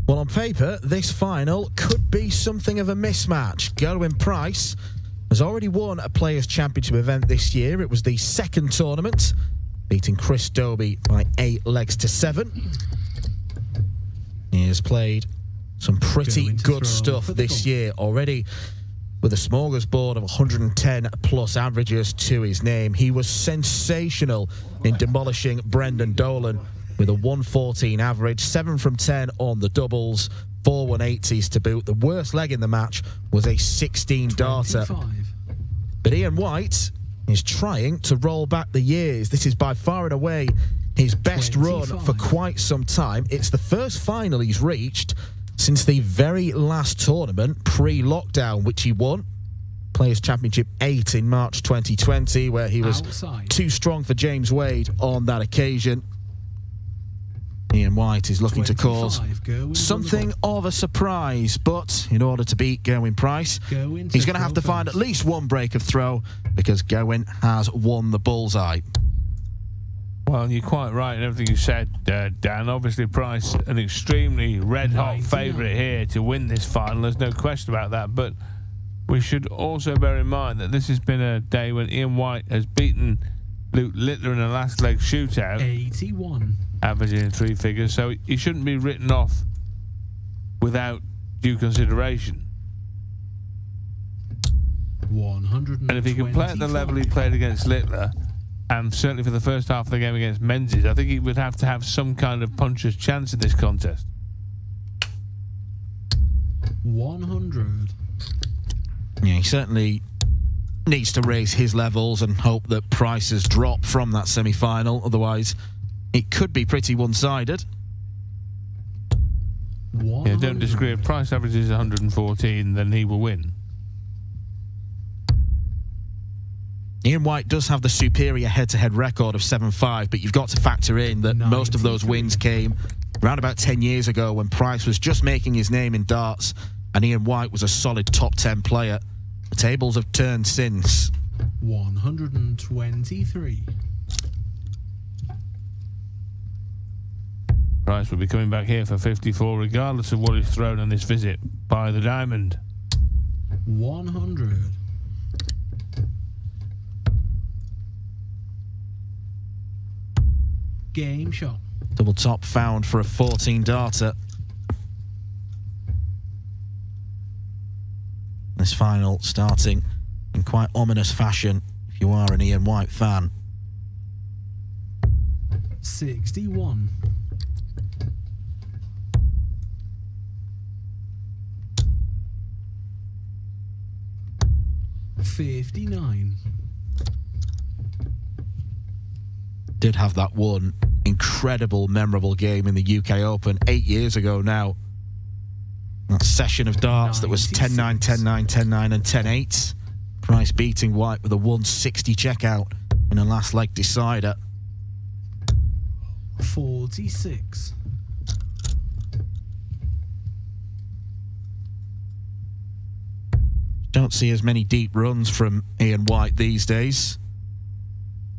Well, on paper, this final could be something of a mismatch. Gerwyn Price has already won a Players' Championship event this year. It was the second tournament, beating Chris Dobie by 8 legs to 7. He has played some pretty good stuff this year already, with a smorgasbord of 110 plus averages to his name. He was sensational in demolishing Brendan Dolan with a 114 average, 7 from 10 on the doubles, 4 180s to boot. The worst leg in the match was a 16-darter. But Ian White is trying to roll back the years. This is by far and away his best run for quite some time. It's the first final he's reached since the very last tournament pre-lockdown, which he won. Players' Championship 8 in March 2020, where he was too strong for James Wade on that occasion. Ian White is looking to cause something of a surprise, but in order to beat Gerwyn Price, he's going to have to find at least one break of throw, because Gerwyn has won the bullseye. Well, you're quite right in everything you said, Dan. Obviously, Price, an extremely red-hot favourite here to win this final. There's no question about that. But we should also bear in mind that this has been a day when Ian White has beaten Luke Littler in a last leg shootout, 81, averaging 3 figures. So he shouldn't be written off without due consideration. 125. And if he can play at the level he played against Littler, and certainly for the first half of the game against Menzies, I think he would have to have some kind of puncher's chance in this contest. 100. Yeah, he certainly needs to raise his levels and hope that Price's drop from that semi-final. Otherwise, it could be pretty one-sided. Yeah, don't disagree. If Price averages 114, then he will win. Ian White does have the superior head-to-head record of 7-5, but you've got to factor in that most of those wins came around about 10 years ago, when Price was just making his name in darts and Ian White was a solid top 10 player. The tables have turned since. 123. Price will be coming back here for 54, regardless of what is thrown on this visit by the diamond. 100. Game shot. Double top found for a 14-darter. This final starting in quite ominous fashion if you are an Ian White fan. 61. $59. Did have that one incredible, memorable game in the UK Open 8 years ago now. That session of darts that was 10-9, 10-9, 10-9 and 10-8. Price beating White with a 160 checkout in a last leg decider. 46. Don't see as many deep runs from Ian White these days.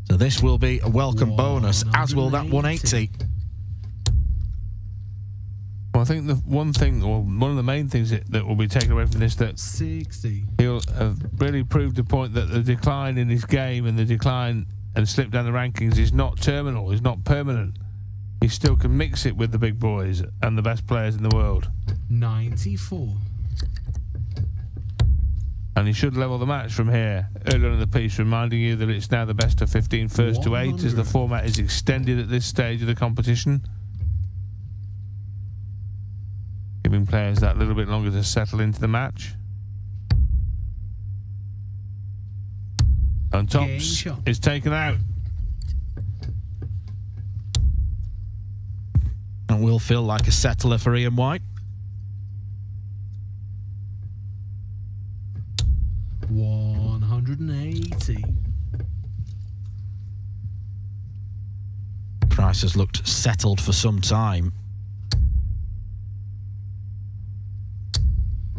So this will be a welcome bonus, as will that 180. Well, I think the one thing, or one of the main things that will be taken away from this, that 60. He'll have really proved the point that the decline in his game and the decline and slip down the rankings is not terminal, is not permanent. He still can mix it with the big boys and the best players in the world. 94. And he should level the match from here. Earlier in the piece, reminding you that it's now the best of 15 first to 8 as the format is extended at this stage of the competition, giving players that little bit longer to settle into the match. And Tops is taken out. And will feel like a settler for Ian White. 180. Price has looked settled for some time.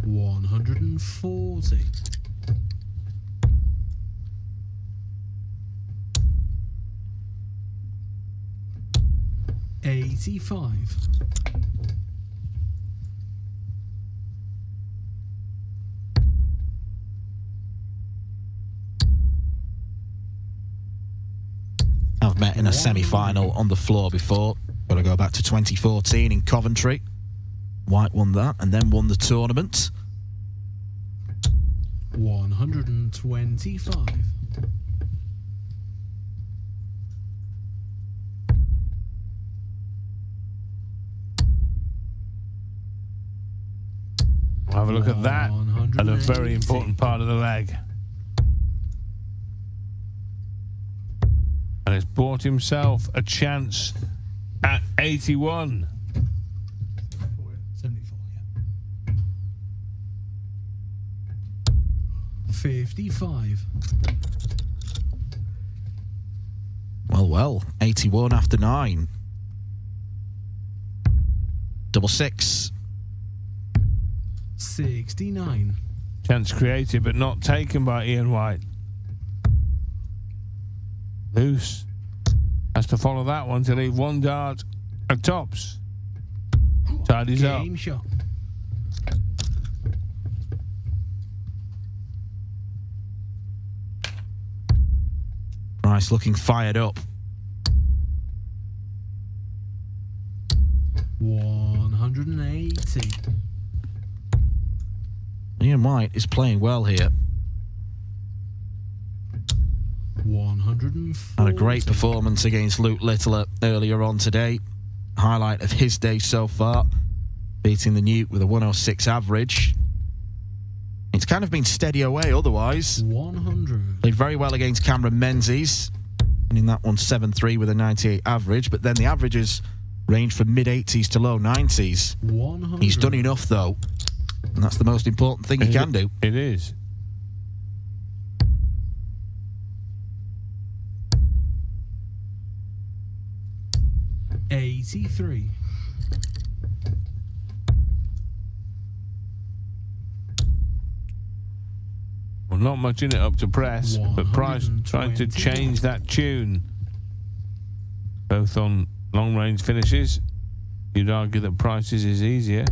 140. 85. met in a semi-final on the floor before. Got to go back to 2014 in Coventry. White won that and then won the tournament. 125. We'll have a look at that at a very important part of the leg. And it's bought himself a chance at 81. 74, yeah. 55. Well, 81 after 9. Double six. 69. Chance created but not taken by Ian White. Loose. Has to follow that one to leave one dart at tops. Tidies up. Game shot. Price looking fired up. 180. Ian White is playing well here. 140. Had a great performance against Luke Littler earlier on today. Highlight of his day so far. Beating the Newt with a 106 average. It's kind of been steady away otherwise. 100. Played very well against Cameron Menzies. Winning that one 7-3 with a 98 average. But then the averages range from mid-80s to low 90s. 100. He's done enough though. And that's the most important thing he can do. It is. $83. Well, not much in it up to press, but Price trying to change that tune. Both on long-range finishes. You'd argue that Price's is easier.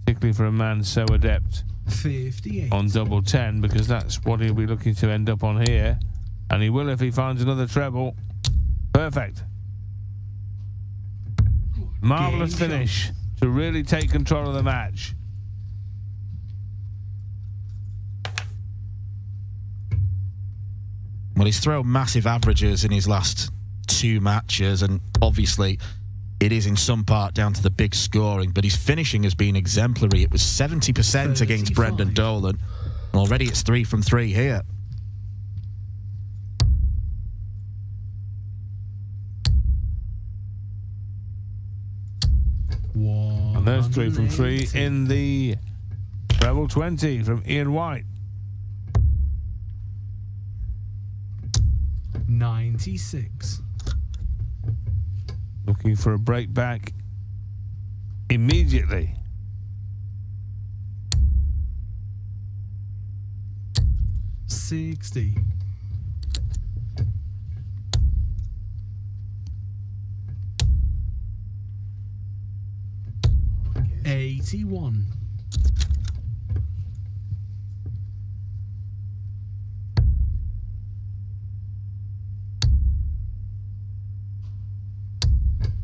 Particularly for a man so adept 58. on double 10, because that's what he'll be looking to end up on here. And he will if he finds another treble. Perfect. Marvellous finish to really take control of the match. Well, he's thrown massive averages in his last 2 matches, and obviously it is in some part down to the big scoring, but his finishing has been exemplary. It was 70% against Brendan Dolan, and already it's 3 from 3 here. And there's 3 from 3 in the treble 20 from Ian White. 96. Looking for a break back immediately. $60. 81.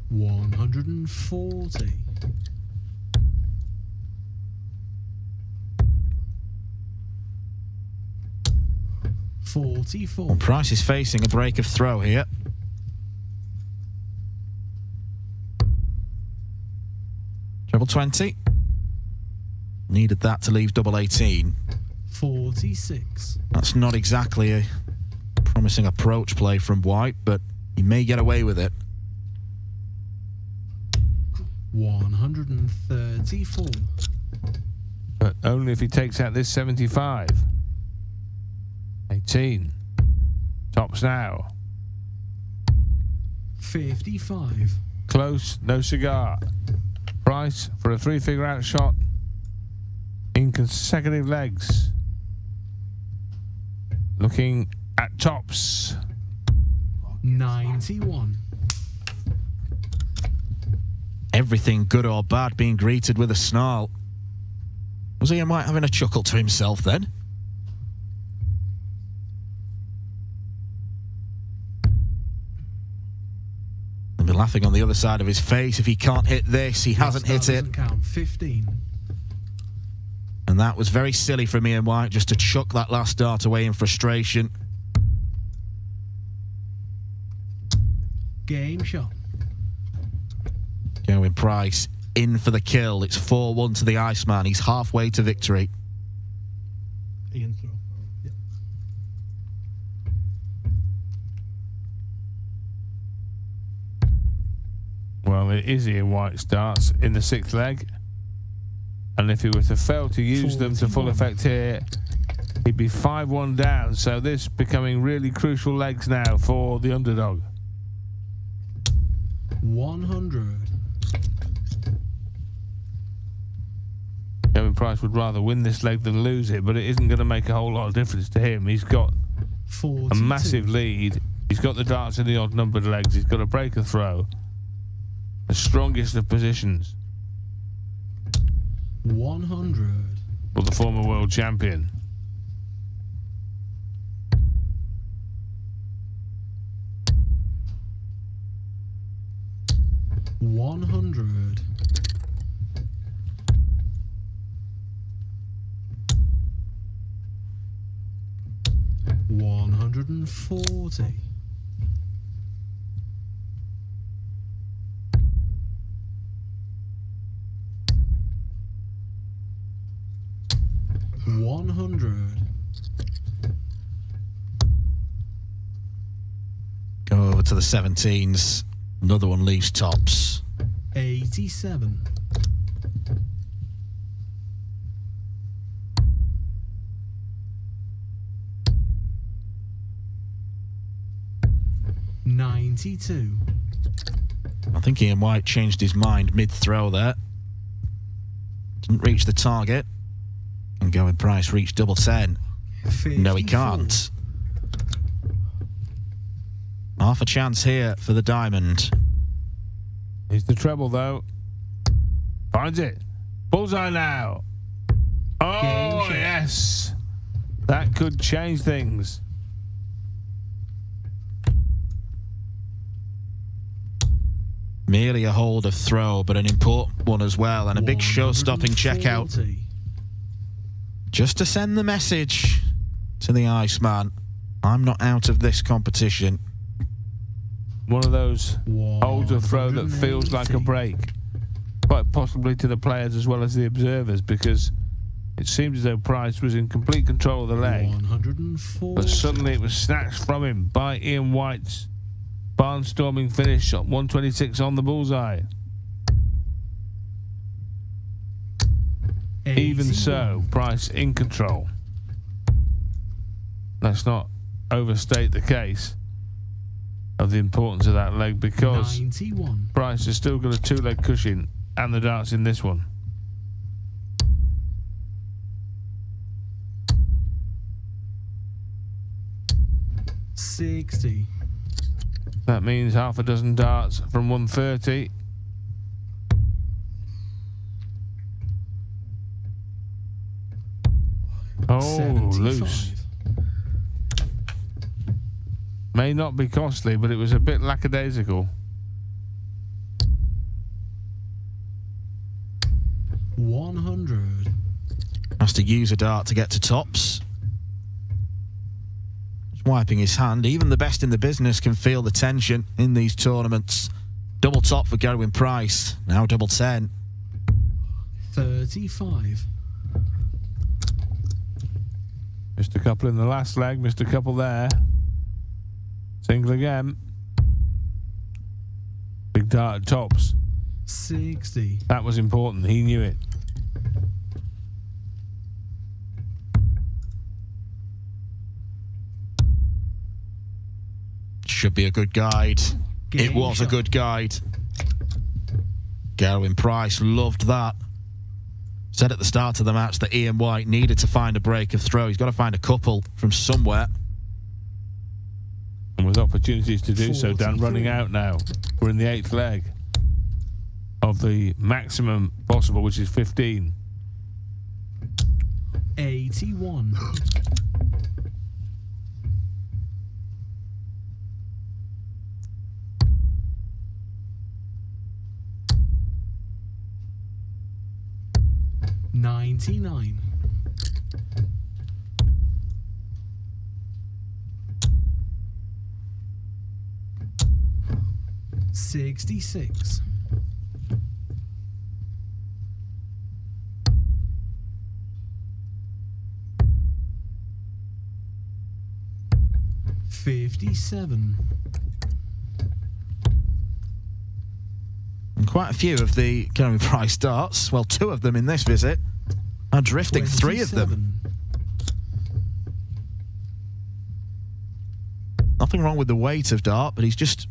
140. 44. Well, Price is facing a break of throw here. Treble 20. Needed that to leave double 18. 46. That's not exactly a promising approach play from White, but he may get away with it. 134. But only if he takes out this 75. 18. Tops now. 55. Close, no cigar. Price for a 3-figure out shot in consecutive legs. Looking at tops. 91. Everything good or bad being greeted with a snarl. Was Ian White having a chuckle to himself then? laughing on the other side of his face if he can't hit this. He hasn't hit it. Count 15. And that was very silly from Ian White just to chuck that last dart away in frustration. Game shot. Gerwyn Price in for the kill. It's 4-1 to the Iceman. He's halfway to victory. Ian throw. Yep. Well, it is Ian White's darts in the 6th leg. And if he were to fail to use them to full effect here, he'd be 5-1 down. So this becoming really crucial legs now for the underdog. 100. Gerwyn Price would rather win this leg than lose it, but it isn't going to make a whole lot of difference to him. He's got 42. a massive lead. He's got the darts in the odd-numbered legs. He's got to break a throw. The strongest of positions. 100. For the former world champion. $100. $140. $100. Go over to the 17s. Another one leaves tops. 87. $92. I think Ian White changed his mind mid-throw there. Didn't reach the target. And Gerwyn Price reach double 10. 54. No, he can't. Half a chance here for the diamond. He's the treble, though. Finds it. Bullseye now. Oh, yes. That could change things. Merely a hold of throw, but an important one as well. And a big show-stopping checkout. 140. Just to send the message to the Iceman. I'm not out of this competition. One of those holds a throw that feels like a break. Quite possibly to the players as well as the observers, because it seemed as though Price was in complete control of the leg. 140. But suddenly it was snatched from him by Ian White's barnstorming finish at 126 on the bullseye. Even so, Price in control. Let's not overstate the case of the importance of that leg, because 91. Price has still got a 2-leg cushion and the darts in this one. $60. That means half a dozen darts from 130. Oh, 75. loose. May not be costly, but it was a bit lackadaisical. 100. Has to use a dart to get to tops. Just wiping his hand. Even the best in the business can feel the tension in these tournaments. Double top for Gerwyn Price. Now double 10. 35. Missed a couple in the last leg, missed a couple there. Single again. Big dart at tops. 60. That was important. He knew it. Should be a good guide. It Game was a shot. good guide. Gerwyn Price loved that. Said at the start of the match that Ian White needed to find a break of throw. He's got to find a couple from somewhere. And with opportunities to do so, Dan, 43. running out now. We're in the 8th leg of the maximum possible, which is 15. 81. 99. 66. 57. And quite a few of the Gerwyn Price darts, well, 2 of them in this visit, are drifting. 3 of them. Nothing wrong with the weight of dart, but he's just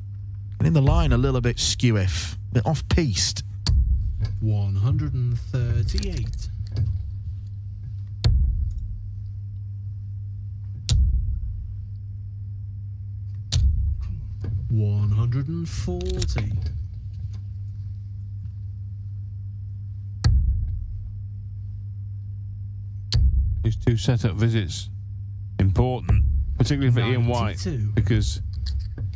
getting the line a little bit skew-iff, a bit off-piste. 138. 140. 2 setup visits important, particularly for Ian White, 92. because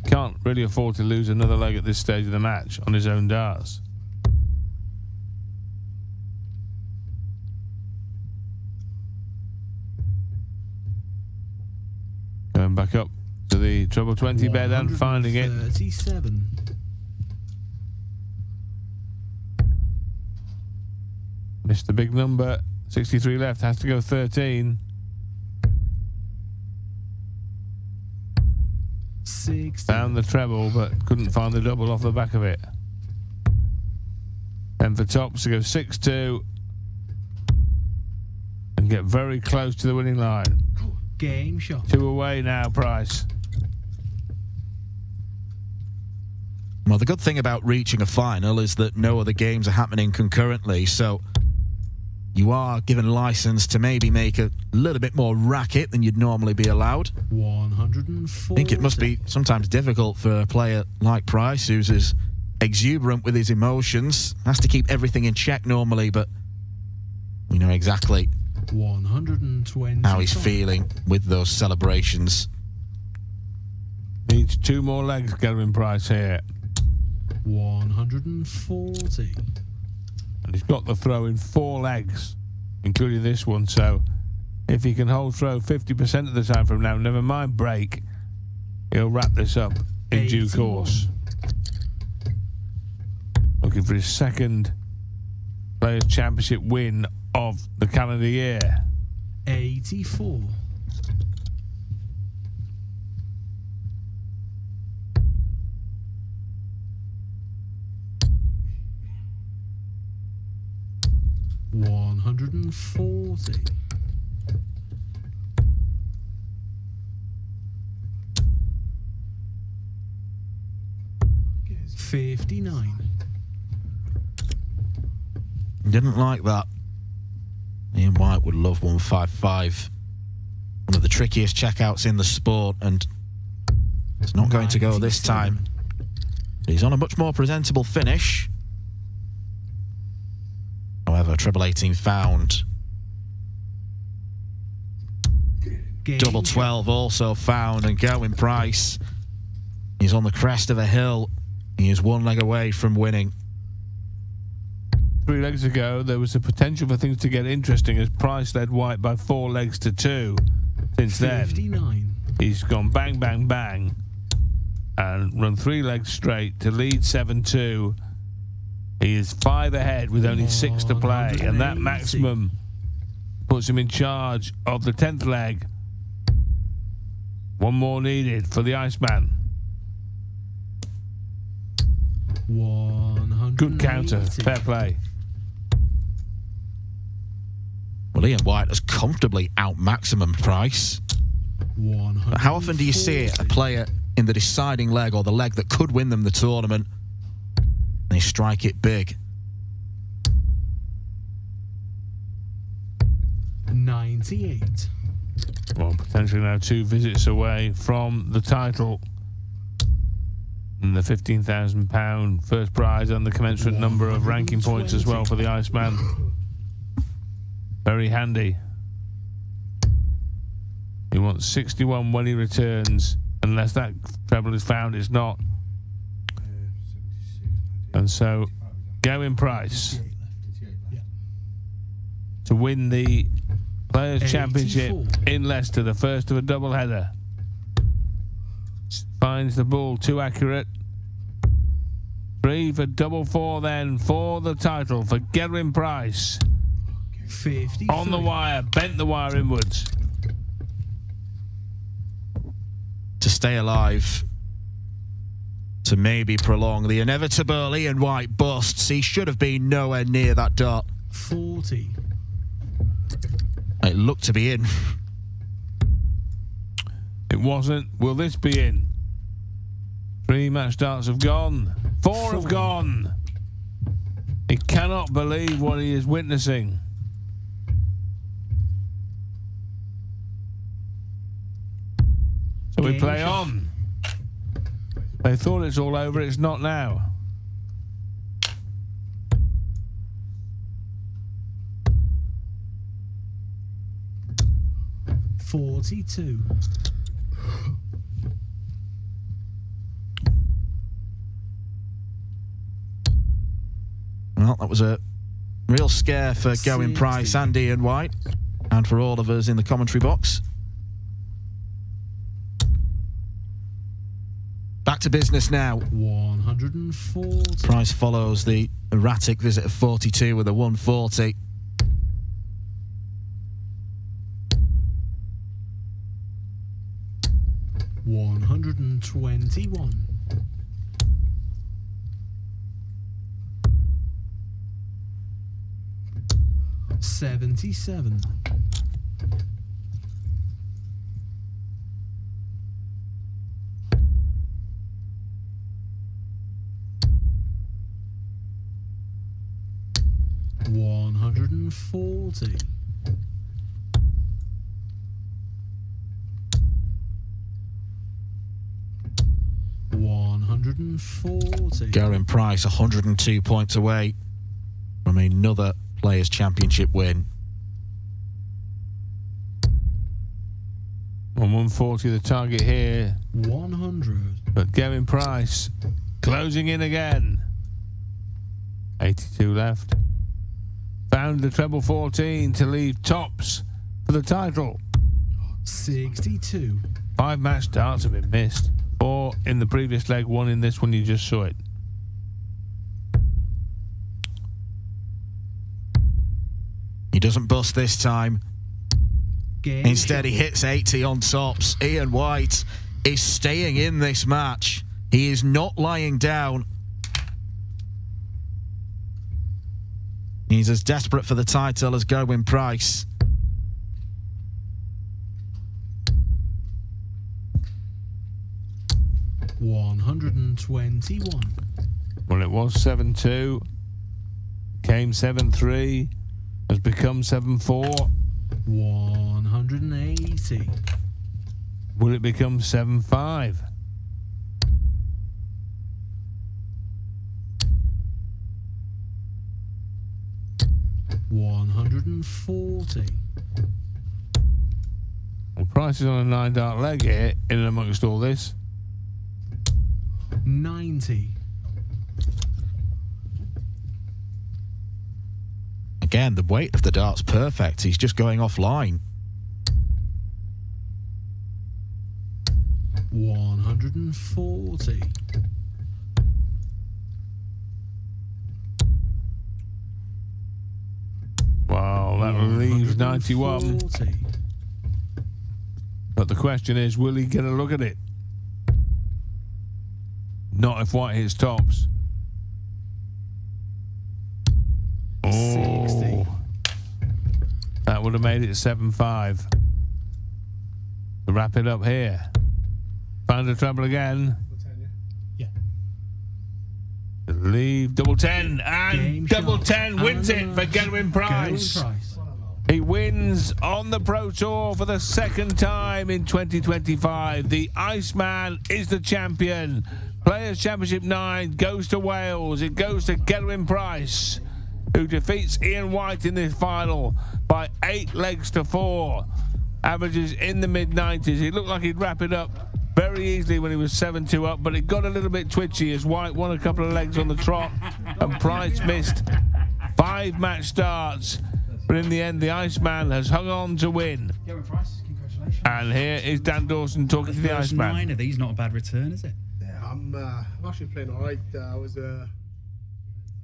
he can't really afford to lose another leg at this stage of the match on his own darts. Going back up to the treble 20 bed and finding it. 37. Missed the big number. 63 left, has to go 13. 60. Found the treble, but couldn't find the double off the back of it. And for tops to go 6-2 and get very close to the winning line. Game shot. 2 away now, Price. Well, the good thing about reaching a final is that no other games are happening concurrently, so you are given license to maybe make a little bit more racket than you'd normally be allowed. 140. I think it must be sometimes difficult for a player like Price, who's as exuberant with his emotions, has to keep everything in check normally, but we know exactly 120. how he's feeling with those celebrations. Needs 2 more legs, Gerwyn Price here. 140. And he's got the throw in 4 legs, including this one, so if he can hold throw 50% of the time from now, never mind break, he'll wrap this up in due 81. course. Looking for his 2nd Players' Championship win of the calendar year. 84. 140. 59. Didn't like that. Ian White would love 155. One of the trickiest checkouts in the sport, and it's not going to go this time. He's on a much more presentable finish. However, treble 18 found. Double 12 also found, and Gerwyn Price, he's on the crest of a hill. He is 1 leg away from winning. 3 legs ago, there was the potential for things to get interesting as Price led White by 4 legs to 2. Since then, 59. he's gone bang, bang, bang and run 3 legs straight to lead 7-2. He is 5 ahead with only 6 to play, and that maximum puts him in charge of the 10th leg. 1 more needed for the Iceman. 180. Good counter, fair play. Well, Ian White has comfortably out-maximum Price. But how often do you see a player in the deciding leg, or the leg that could win them the tournament, and they strike it big? 98. Well, potentially now 2 visits away from the title. And the £15,000 first prize and the commensurate number of ranking points as well for the Iceman. Very handy. He wants 61 when he returns, unless that treble is found. It's not. And so, Gerwyn Price to win the Players' 84. Championship in Leicester, the first of a double-header. Finds the ball too accurate. 3 for double 4 then for the title for Gerwyn Price. 53. On the wire, bent the wire inwards. To stay alive, to maybe prolong the inevitable. Ian White busts. He should have been nowhere near that dot. 40. It looked to be in. It wasn't. Will this be in? 3 match starts have gone. 4 have gone. He cannot believe what he is witnessing. So we play on. They thought it's all over. It's not now. $42. Well, that was a real scare for Gerwyn Price and Ian White, and for all of us in the commentary box. Back to business now. 140. Price follows the erratic visit of 42 with a 140. $121. $77. $140. $140. Gerwyn Price 102 points away from another Players' Championship win. 140 the target here. 100. But Gerwyn Price closing in again. 82 left. Found the treble 14 to leave tops for the title. 62. 5 match starts have been missed. 4 in the previous leg, 1 in this one, you just saw it. He doesn't bust this time. Game Instead, he hits 80 on tops. Ian White is staying in this match. He is not lying down. He's as desperate for the title as Gerwyn Price. $121. Well, it was 7-2. Came 7-3. Has become 7-4. 180. Will it become 7-5? $140. Well, Price is on a 9 dart leg here, in and amongst all this. 90. Again, the weight of the dart's perfect. He's just going offline. 140. Wow, that leaves 91. 140. But the question is, will he get a look at it? Not if White hits tops. 60. That would have made it 7-5. To wrap it up here. Found a treble again. Yeah. Leave double 10 and Game double shot. 10 wins it And for Gerwyn Price. Gerwyn Price. He wins on the Pro Tour for the second time in 2025. The Iceman is the champion. Players' Championship 9 goes to Wales. It goes to Gerwyn Price, who defeats Ian White in this final by 8 legs to 4. Averages in the mid-90s. He looked like he'd wrap it up very easily when he was 7-2 up, but it got a little bit twitchy as White won a couple of legs on the trot and Price missed 5 match starts. But in the end, the Iceman has hung on to win. Gerwyn Price, congratulations. And here is Dan Dawson talking to the First Iceman. 9 of these, not a bad return, is it? Yeah, I'm actually playing all right. I was a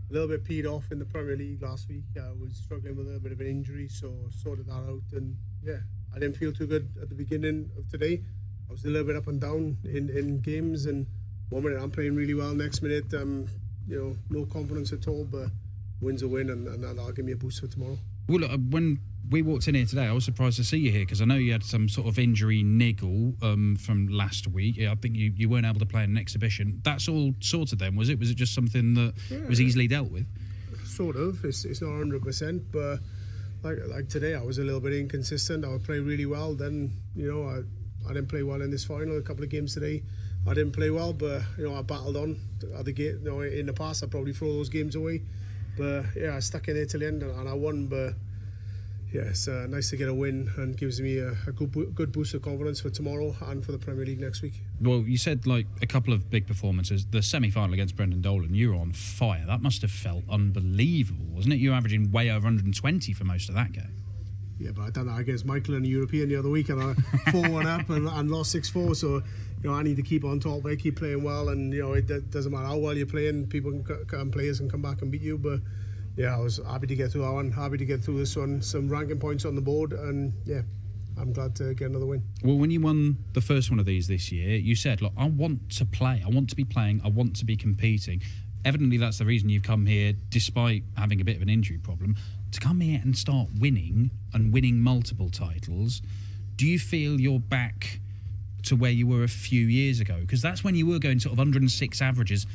little bit peed off in the Premier League last week. I was struggling with a little bit of an injury, so sorted that out. And yeah, I didn't feel too good at the beginning of today. I was a little bit up and down in games, and 1 minute I'm playing really well, next minute no confidence at all. But win's a win, and that'll give me a boost for tomorrow. Well, look, when we walked in here today, I was surprised to see you here because I know you had some sort of injury niggle from last week. I think you weren't able to play in an exhibition. That's all sorted then, was it? Was it just something that was easily dealt with? Sort of. It's not 100%, but like today, I was a little bit inconsistent. I would play really well. Then I didn't play well in this final. A couple of games today, I didn't play well, but I battled on. In the past, I probably throw those games away. But yeah, I stuck in there till the end and I won. But yeah, it's nice to get a win and gives me a good boost of confidence for tomorrow and for the Premier League next week. Well, you said like a couple of big performances. The semi-final against Brendan Dolan, you were on fire. That must have felt unbelievable, wasn't it? You were averaging way over 120 for most of that game. Yeah, but I done that against Michael in the European the other week, and I 4-1 up and lost 6-4. So I need to keep on top. I keep playing well, and it doesn't matter how well you're playing. Players can come back and beat you. But yeah, I was happy to get through that one. Happy to get through this one. Some ranking points on the board, and yeah, I'm glad to get another win. Well, when you won the first one of these this year, you said, "Look, I want to play. I want to be playing. I want to be competing." Evidently, that's the reason you've come here, despite having a bit of an injury problem, to come here and start winning and winning multiple titles. Do you feel you're back to where you were a few years ago? Because that's when you were going sort of 106 averages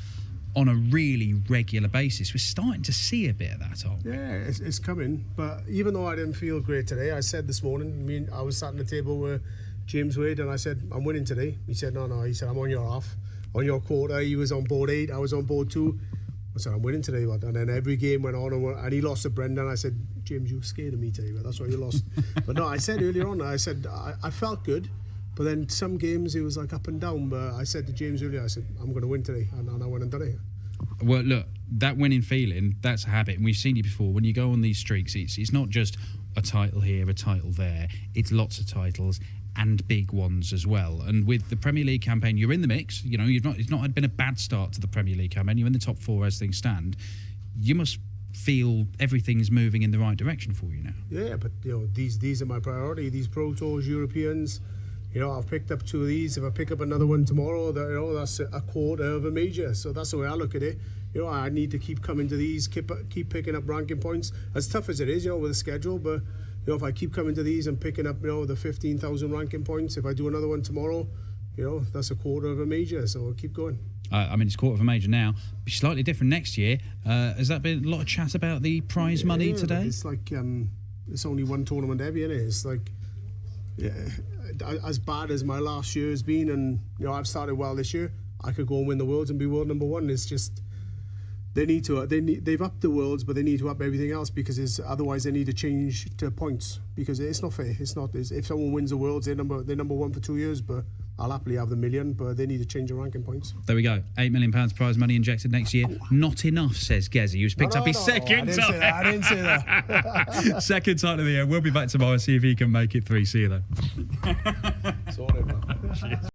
on a really regular basis. We're starting to see a bit of that, aren't we? Yeah, it's coming. But even though I didn't feel great today, I said this morning, I was sat at the table with James Wade, and I said, I'm winning today. He said, no. He said, I'm on your half. On your quarter, he was on board 8, I was on board 2. I said, I'm winning today, but and then every game went on, and he lost to Brendan. I said, James, you were scared of me today, but that's why you lost. But no, I said earlier on, I said, I felt good, but then some games it was like up and down. But I said to James earlier, I said, I'm going to win today, and I went and done it. Well, look, that winning feeling, that's a habit, and we've seen it before. When you go on these streaks, it's not just a title here, a title there. It's lots of titles and big ones as well. And with the Premier League campaign, you're in the mix. It's not been a bad start to the Premier League campaign. You're in the top 4 as things stand. You must feel everything's moving in the right direction for you now. Yeah, but these are my priority. These Pro Tours, Europeans. I've picked up 2 of these. If I pick up another one tomorrow, that's a quarter of a major. So that's the way I look at it. I need to keep coming to these, keep picking up ranking points. As tough as it is, with the schedule, but if I keep coming to these and picking up, the 15,000 ranking points, if I do another one tomorrow, that's a quarter of a major. So I'll keep going. It's a quarter of a major now. Be slightly different next year. Has that been a lot of chat about the prize money today? It's like it's only one tournament every, isn't it? It's like as bad as my last year has been, and I've started well this year. I could go and win the Worlds and be world number 1. It's just they've upped the Worlds, but they need to up everything else because otherwise they need to change to points because it's not fair. It's not. If someone wins the Worlds, they're number 1 for 2 years, but I'll happily have the million, but they need to change the ranking points. There we go. £8 million prize money injected next year. Not enough, says Gezi, who's picked up his second title. I didn't say that. Second title of the year. We'll be back tomorrow, see if he can make it 3. See you then. Sorry, man.